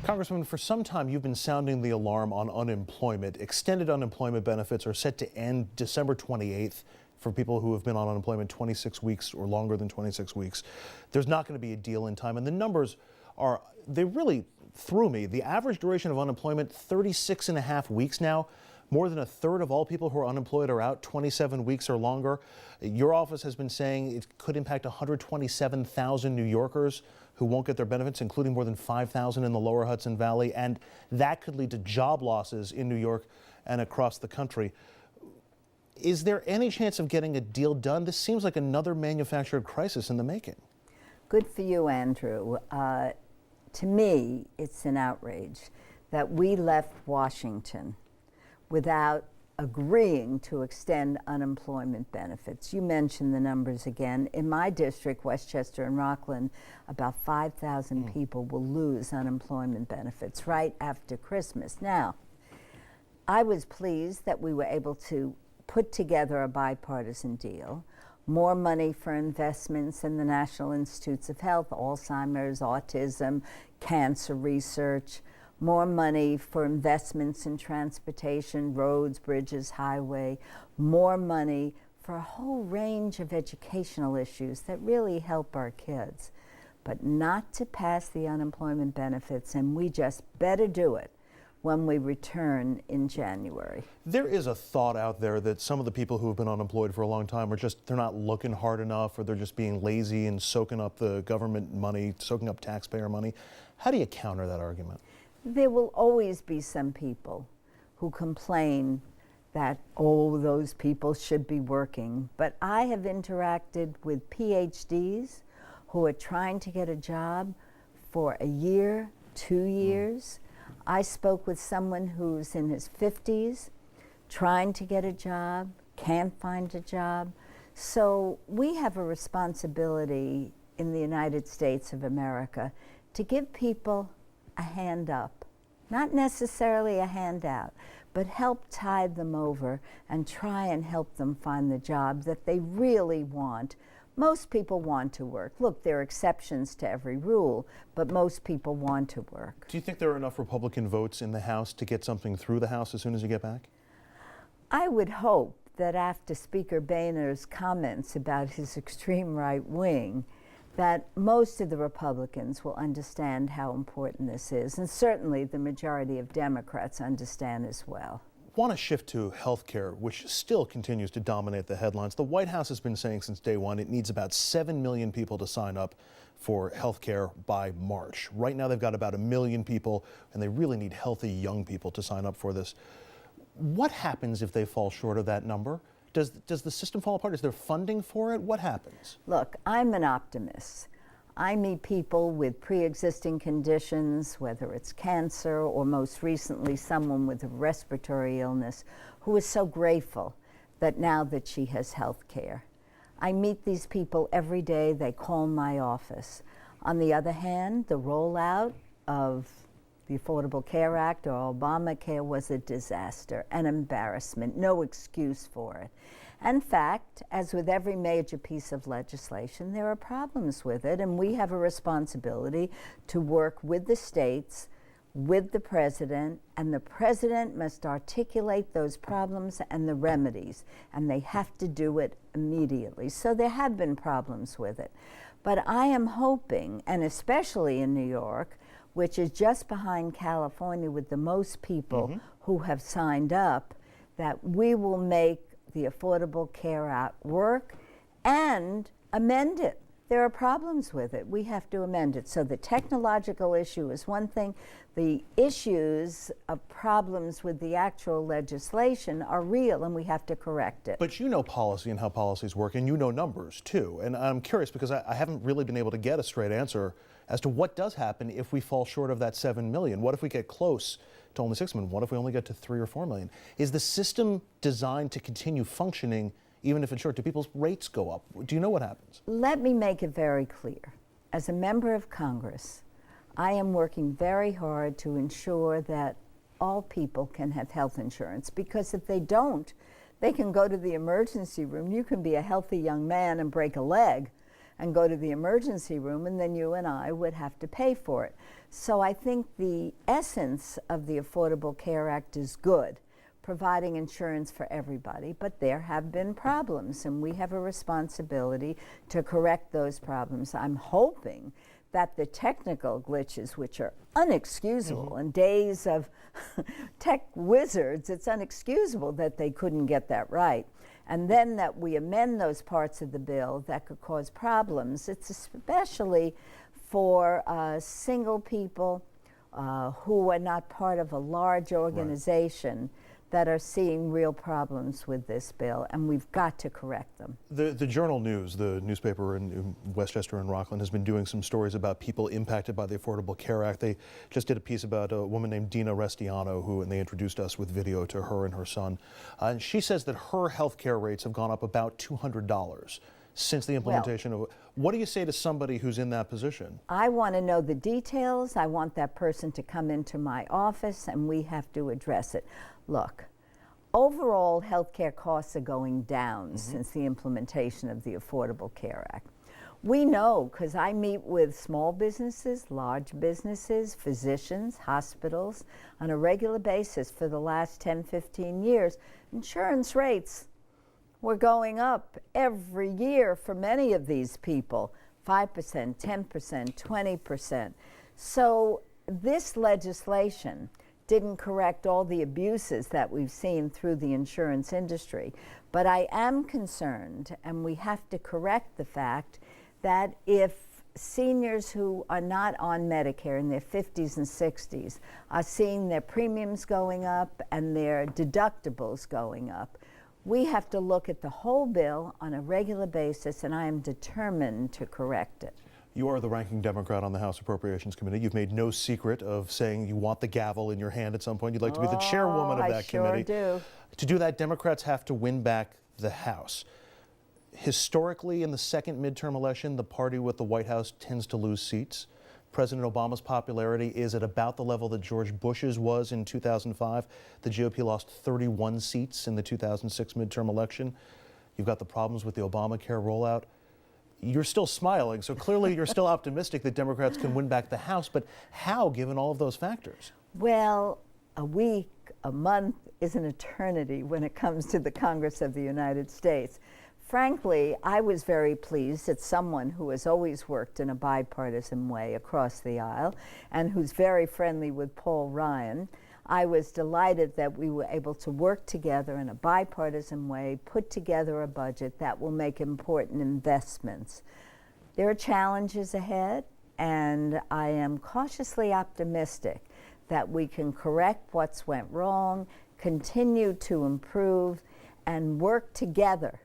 Congressman, for some time you've been sounding the alarm on unemployment. Extended unemployment benefits are set to end December 28th for people who have been on unemployment 26 weeks or longer than 26 weeks. There's not going to be a deal in time, and the numbers they really threw me. The average duration of unemployment, 36 and a half weeks now. More than a third of all people who are unemployed are out 27 weeks or longer. Your office has been saying it could impact 127,000 New Yorkers who won't get their benefits, including more than 5,000 in the lower Hudson Valley, and that could lead to job losses in New York and across the country. Is there any chance of getting a deal done? This seems like another manufactured crisis in the making. Good for you, Andrew. To me, it's an outrage that we left Washington without agreeing to extend unemployment benefits. You mentioned the numbers again. In my district, Westchester and Rockland, about 5,000 people will lose unemployment benefits right after Christmas. Now, I was pleased that we were able to put together a bipartisan deal. More money for investments in the National Institutes of Health, Alzheimer's, autism, cancer research, more money for investments in transportation, roads, bridges, highway, more money for a whole range of educational issues that really help our kids, but not to pass the unemployment benefits, and we just better do it when we return in January. There is a thought out there that some of the people who have been unemployed for a long time they're not looking hard enough, or they're just being lazy and soaking up the government money, soaking up taxpayer money. How do you counter that argument? There will always be some people who complain that, oh, those people should be working. But I have interacted with PhDs who are trying to get a job for a year, 2 years. I spoke with someone who's in his 50s, trying to get a job, can't find a job. So we have a responsibility in the United States of America to give people a hand up, not necessarily a handout, but help tide them over and try and help them find the job that they really want. Most people want to work. Look, there are exceptions to every rule, but most people want to work. Do you think there are enough Republican votes in the House to get something through the House as soon as you get back? I would hope that after Speaker Boehner's comments about his extreme right wing, that most of the Republicans will understand how important this is, and certainly the majority of Democrats understand as well. I want to shift to health care, which still continues to dominate the headlines. The White House has been saying since day one it needs about 7 million people to sign up for health care by March. Right now they've got about 1 million people, and they really need healthy young people to sign up for this. What happens if they fall short of that number? Does the system fall apart? Is there funding for it? What happens? Look, I'm an optimist. I meet people with pre-existing conditions, whether it's cancer or most recently someone with a respiratory illness, who is so grateful that now that she has health care. I meet these people every day. They call my office. On the other hand, the rollout of the Affordable Care Act, or Obamacare, was a disaster, an embarrassment, no excuse for it. In fact, as with every major piece of legislation, there are problems with it, and we have a responsibility to work with the states, with the president, and the president must articulate those problems and the remedies, and they have to do it immediately. So there have been problems with it. But I am hoping, and especially in New York, which is just behind California with the most people who have signed up, that we will make the Affordable Care Act work and amend it. There are problems with it. We have to amend it. So the technological issue is one thing. The issues of problems with the actual legislation are real, and we have to correct it. But you know policy and how policies work, and you know numbers too. And I'm curious because I haven't really been able to get a straight answer as to what does happen if we fall short of that 7 million. What if we get close to only 6 million? What if we only get to 3 or 4 million? Is the system designed to continue functioning even if it's short? Do people's rates go up? Do you know what happens? Let me make it very clear. As a member of Congress, I am working very hard to ensure that all people can have health insurance, because if they don't, they can go to the emergency room. You can be a healthy young man and break a leg, and go to the emergency room, and then you and I would have to pay for it. So I think the essence of the Affordable Care Act is good, providing insurance for everybody, but there have been problems, and we have a responsibility to correct those problems. I'm hoping that the technical glitches, which are unexcusable, in days of tech wizards, it's unexcusable that they couldn't get that right. And then that we amend those parts of the bill that could cause problems. It's especially for single people who are not part of a large organization that are seeing real problems with this bill, and we've got to correct them. The Journal News, the newspaper in Westchester and Rockland, has been doing some stories about people impacted by the Affordable Care Act. They just did a piece about a woman named Dina Restiano, and they introduced us with video to her and her son. And she says that her health care rates have gone up about $200 since the implementation of it. What do you say to somebody who's in that position? I want to know the details. I want that person to come into my office, and we have to address it. Look, overall healthcare costs are going down since the implementation of the Affordable Care Act. We know, because I meet with small businesses, large businesses, physicians, hospitals on a regular basis for the last 10, 15 years. Insurance rates were going up every year for many of these people, 5%, 10%, 20%. So this legislation didn't correct all the abuses that we've seen through the insurance industry. But I am concerned, and we have to correct the fact that if seniors who are not on Medicare in their 50s and 60s are seeing their premiums going up and their deductibles going up, we have to look at the whole bill on a regular basis, and I am determined to correct it. You are the ranking Democrat on the House Appropriations Committee. You've made no secret of saying you want the gavel in your hand at some point. You'd like to be the chairwoman of that committee. I sure do. To do that, Democrats have to win back the House. Historically, in the second midterm election, the party with the White House tends to lose seats. President Obama's popularity is at about the level that George Bush's was in 2005. The GOP lost 31 seats in the 2006 midterm election. You've got the problems with the Obamacare rollout. You're still smiling, so clearly you're still optimistic that Democrats can win back the House, but how, given all of those factors? Well, a week, a month is an eternity when it comes to the Congress of the United States. Frankly, I was very pleased that someone who has always worked in a bipartisan way across the aisle and who's very friendly with Paul Ryan, I was delighted that we were able to work together in a bipartisan way, put together a budget that will make important investments. There are challenges ahead, and I am cautiously optimistic that we can correct what's went wrong, continue to improve, and work together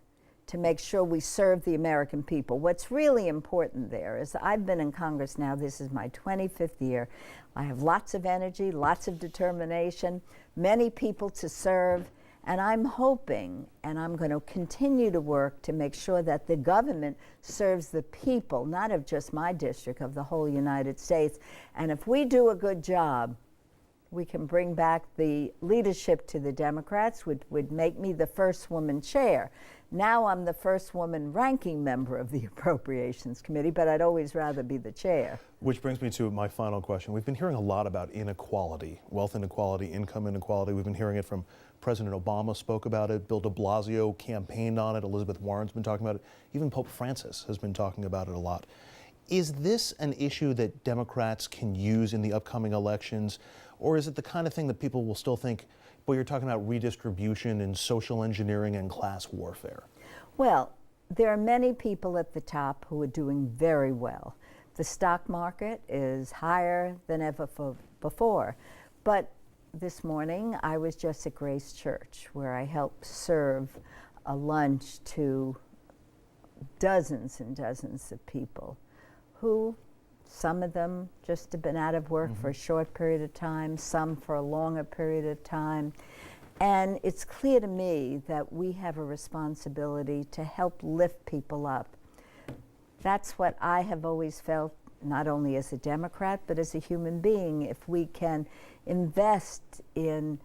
to make sure we serve the American people. What's really important there is I've been in Congress now, this is my 25th year. I have lots of energy, lots of determination, many people to serve, and I'm hoping, and I'm going to continue to work to make sure that the government serves the people, not of just my district, of the whole United States. And if we do a good job, we can bring back the leadership to the Democrats, which would make me the first woman chair. Now I'm the first woman ranking member of the Appropriations Committee, but I'd always rather be the chair. Which brings me to my final question. We've been hearing a lot about inequality, wealth inequality, income inequality. We've been hearing it from President Obama spoke about it, Bill de Blasio campaigned on it, Elizabeth Warren's been talking about it, even Pope Francis has been talking about it a lot. Is this an issue that Democrats can use in the upcoming elections, or is it the kind of thing that people will still think, boy, you're talking about redistribution and social engineering and class warfare? Well, there are many people at the top who are doing very well. The stock market is higher than ever before. But this morning, I was just at Grace Church, where I helped serve a lunch to dozens and dozens of people who, some of them just have been out of work for a short period of time, some for a longer period of time. And it's clear to me that we have a responsibility to help lift people up. That's what I have always felt, not only as a Democrat, but as a human being. If we can invest in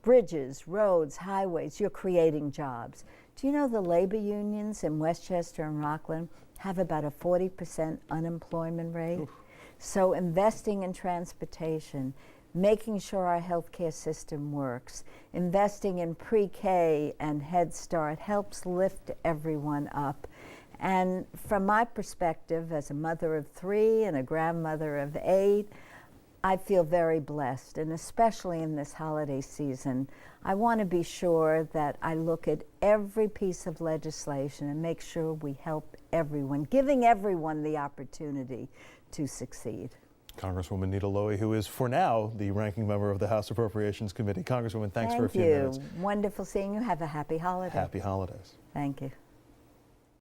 bridges, roads, highways, you're creating jobs. Do you know the labor unions in Westchester and Rockland have about a 40% unemployment rate. Oof. So investing in transportation, making sure our healthcare system works, investing in pre-K and Head Start helps lift everyone up. And from my perspective, as a mother of 3 and a grandmother of 8, I feel very blessed, and especially in this holiday season, I want to be sure that I look at every piece of legislation and make sure we help everyone, giving everyone the opportunity to succeed. Congresswoman Nita Lowey, who is for now the ranking member of the House Appropriations Committee. Congresswoman, thanks for a few minutes. Thank you. Wonderful seeing you. Have a happy holiday. Happy holidays. Thank you.